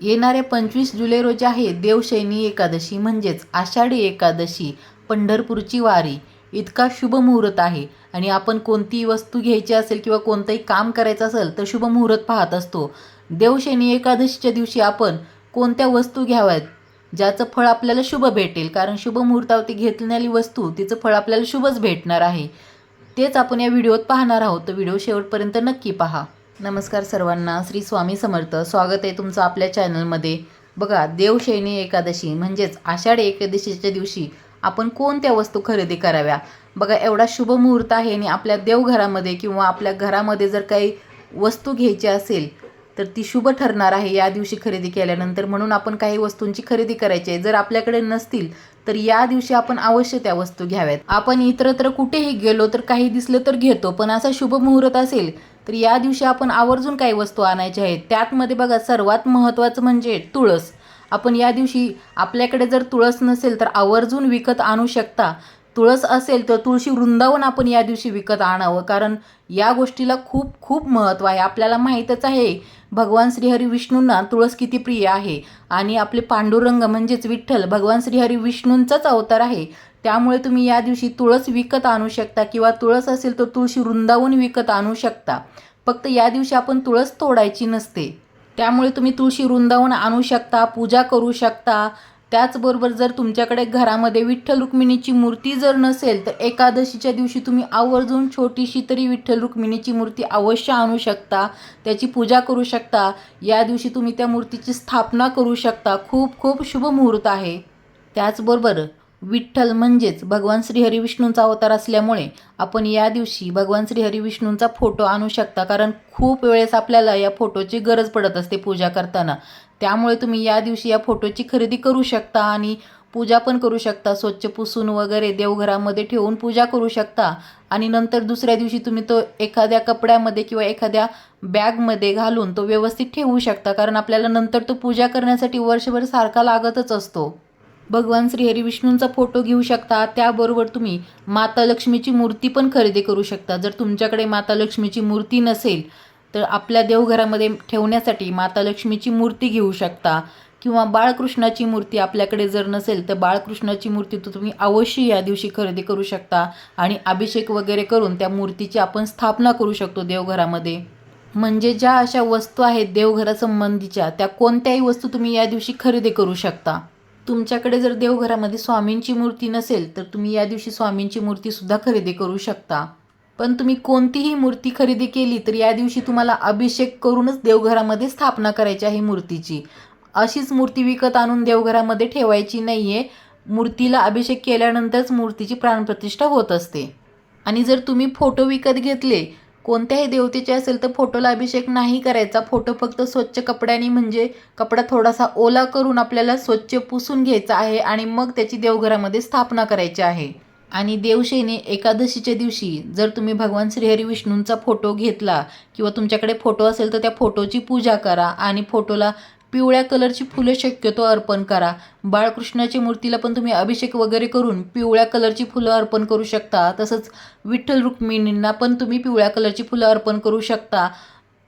येणाऱ्या 25 जुलै रोजी आहे देवशयनी एकादशी म्हणजेच आषाढी एकादशी, पंढरपूरची वारी. इतका शुभ मुहूर्त आहे आणि आपण कोणतीही वस्तू घ्यायची असेल किंवा कोणतंही काम करायचं असेल तर शुभ मुहूर्त पाहत असतो. देवशयनी एकादशीच्या दिवशी आपण कोणत्या वस्तू घ्याव्यात ज्याचं फळ आपल्याला शुभ भेटेल, कारण शुभ मुहूर्तावरती घेतलेली वस्तू तिचं फळ आपल्याला शुभच भेटणार आहे. तेच आपण या व्हिडिओत पाहणार आहोत, तर व्हिडिओ शेवटपर्यंत नक्की पहा. नमस्कार सर्वांना, श्री स्वामी समर्थ. स्वागत आहे तुमचं आपल्या चॅनलमध्ये. बघा, देवशयनी एकादशी म्हणजेच आषाढी एकादशीच्या दिवशी आपण कोणत्या वस्तू खरेदी कराव्या. बघा, एवढा शुभ मुहूर्त आहे आणि आपल्या देवघरामध्ये किंवा आपल्या घरामध्ये जर काही वस्तू घ्यायची असेल तर ती शुभ ठरणार आहे या दिवशी खरेदी केल्यानंतर. म्हणून आपण काही वस्तूंची खरेदी करायची आहे. जर आपल्याकडे नसतील तर या दिवशी आपण अवश्य त्या वस्तू घ्याव्यात. आपण इतरत्र कुठेही गेलो तर काही दिसलं तर घेतो, पण असा शुभ मुहूर्त असेल तर या दिवशी आपण आवर्जून काही वस्तू आणायच्या आहेत. त्यातमध्ये बघा, सर्वात महत्त्वाचं म्हणजे तुळस. आपण या दिवशी आपल्याकडे जर तुळस नसेल तर आवर्जून विकत आणू शकता. तुळस असेल तर तुळशी वृंदावन आपण या दिवशी विकत आणावं, कारण या गोष्टीला खूप खूप महत्त्व आहे. आपल्याला माहीतच आहे भगवान श्रीहरी विष्णूंना तुळस किती प्रिय आहे आणि आपले पांडुरंग म्हणजेच विठ्ठल भगवान श्रीहरी विष्णूंचाच अवतार आहे. त्यामुळे तुम्ही या दिवशी तुळस विकत आणू शकता किंवा तुळस असेल तर तुळशी वृंदावन विकत आणू शकता. फक्त या दिवशी आपण तुळस तोडायची नसते. त्यामुळे तुम्ही तुळशी वृंदावन आणू शकता, पूजा करू शकता. त्याचबरोबर जर तुमच्याकडे घरामध्ये विठ्ठल रुक्मिणीची मूर्ती जर नसेल तर एकादशीच्या दिवशी तुम्ही आवर्जून छोटीशी तरी विठ्ठल रुक्मिणीची मूर्ती अवश्य आणू शकता, त्याची पूजा करू शकता. या दिवशी तुम्ही त्या मूर्तीची स्थापना करू शकता. खूप खूप शुभ मुहूर्त आहे. त्याचबरोबर विठ्ठल म्हणजेच भगवान श्रीहरी विष्णूंचा अवतार असल्यामुळे आपण या दिवशी भगवान श्रीहरी विष्णूंचा फोटो आणू शकता, कारण खूप वेळेस आपल्याला या फोटोची गरज पडत असते पूजा करताना. त्यामुळे तुम्ही या दिवशी या फोटोची खरेदी करू शकता आणि पूजा पण करू शकता. स्वच्छ पुसून वगैरे देवघरामध्ये ठेवून पूजा करू शकता आणि नंतर दुसऱ्या दिवशी तुम्ही तो एखाद्या कपड्यामध्ये किंवा एखाद्या बॅगमध्ये घालून तो व्यवस्थित ठेवू शकता, कारण आपल्याला नंतर तो पूजा करण्यासाठी वर्षभर सारखा लागतच असतो. भगवान श्रीहरी विष्णूंचा फोटो घेऊ शकता. त्याबरोबर तुम्ही माता लक्ष्मीची मूर्ती पण खरेदी करू शकता. जर तुमच्याकडे माता लक्ष्मीची मूर्ती नसेल तर आपल्या देवघरामध्ये ठेवण्यासाठी माता लक्ष्मीची मूर्ती घेऊ शकता किंवा बाळकृष्णाची मूर्ती आपल्याकडे जर नसेल तर बाळकृष्णाची मूर्ती तुम्ही अवश्य या दिवशी खरेदी करू शकता आणि अभिषेक वगैरे करून त्या मूर्तीची आपण स्थापना करू शकतो देवघरामध्ये. म्हणजे ज्या अशा वस्तू आहेत देवघरासंबंधीच्या, त्या कोणत्याही वस्तू तुम्ही या दिवशी खरेदी करू शकता. तुमच्याकडे जर देवघरामध्ये स्वामींची मूर्ती नसेल तर तुम्ही या दिवशी स्वामींची मूर्तीसुद्धा खरेदी करू शकता. पण तुम्ही कोणतीही मूर्ती खरेदी केली तर या दिवशी तुम्हाला अभिषेक करूनच देवघरामध्ये स्थापना करायची आहे मूर्तीची. अशीच मूर्ती विकत आणून देवघरामध्ये ठेवायची नाही आहे. मूर्तीला अभिषेक केल्यानंतरच मूर्तीची प्राणप्रतिष्ठा होत असते. आणि जर तुम्ही फोटो विकत घेतले कोणत्याही देवतेचे असेल तर फोटोला अभिषेक नाही करायचा. फोटो फक्त स्वच्छ कपड्याने, म्हणजे कपडा थोडासा ओला करून आपल्याला स्वच्छ पुसून घ्यायचा आहे आणि मग त्याची देवघरामध्ये स्थापना करायची आहे. आणि देवशयनी एकादशीच्या दिवशी जर तुम्ही भगवान श्रीहरी विष्णूंचा फोटो घेतला किंवा तुमच्याकडे फोटो असेल तर त्या फोटोची पूजा करा आणि फोटोला पिवळ्या कलरची फुलं शक्यतो अर्पण करा. बाळकृष्णाच्या मूर्तीला पण तुम्ही अभिषेक वगैरे करून पिवळ्या कलरची फुलं अर्पण करू शकता. तसंच विठ्ठल रुक्मिणींना पण तुम्ही पिवळ्या कलरची फुलं अर्पण करू शकता.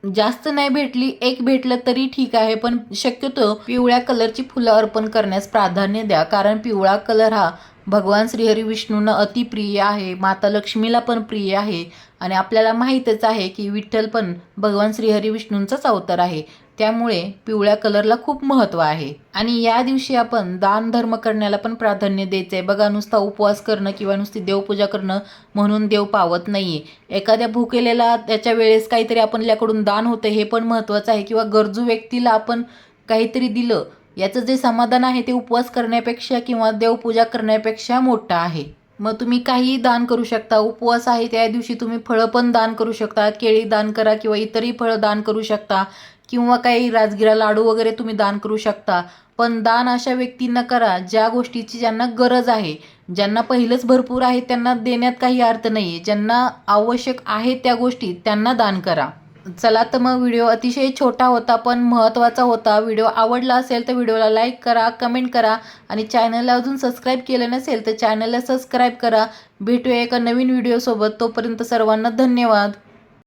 जास्त नाही भेटली, एक भेटलं तरी ठीक आहे, पण शक्यतो पिवळ्या कलरची फुलं अर्पण करण्यास प्राधान्य द्या, कारण पिवळा कलर हा भगवान श्रीहरी विष्णूंना अतिप्रिय आहे, माता लक्ष्मीला पण प्रिय आहे आणि आपल्याला माहीतच आहे की विठ्ठल पण भगवान श्रीहरी विष्णूंचाच अवतार आहे. त्यामुळे पिवळ्या कलरला खूप महत्त्व आहे. आणि या दिवशी आपण दान धर्म करण्याला पण प्राधान्य द्यायचं आहे. बघा, नुसता उपवास करणं किंवा नुसती देवपूजा करणं म्हणून देव पावत नाही आहे. एखाद्या भुकेलेला त्याच्या वेळेस काहीतरी आपल्याकडून दान होतं हे पण महत्त्वाचं आहे, किंवा गरजू व्यक्तीला आपण काहीतरी दिलं याचं जे समाधान आहे ते उपवास करण्यापेक्षा किंवा देवपूजा करण्यापेक्षा मोठं आहे. मग तुम्ही काहीही दान करू शकता. उपवास आहे त्या दिवशी तुम्ही फळं पण दान करू शकता. केळी दान करा किंवा इतरही फळं दान करू शकता किंवा काही राजगिरा लाडू वगैरे तुम्ही दान करू शकता. पण दान अशा व्यक्तींना करा ज्या गोष्टीची ज्यांना गरज आहे. ज्यांना पहिलंच भरपूर आहे त्यांना देण्यात काही अर्थ नाही आहे. ज्यांना आवश्यक आहे त्या गोष्टी त्यांना दान करा. चला तर मग, व्हिडिओ अतिशय छोटा होता पण महत्त्वाचा होता. व्हिडिओ आवडला असेल तर व्हिडिओला लाईक करा, कमेंट करा आणि चॅनलला अजून सबस्क्राईब केलं नसेल तर चॅनलला सबस्क्राईब करा. भेटूया एका नवीन व्हिडिओसोबत. तोपर्यंत सर्वांना धन्यवाद.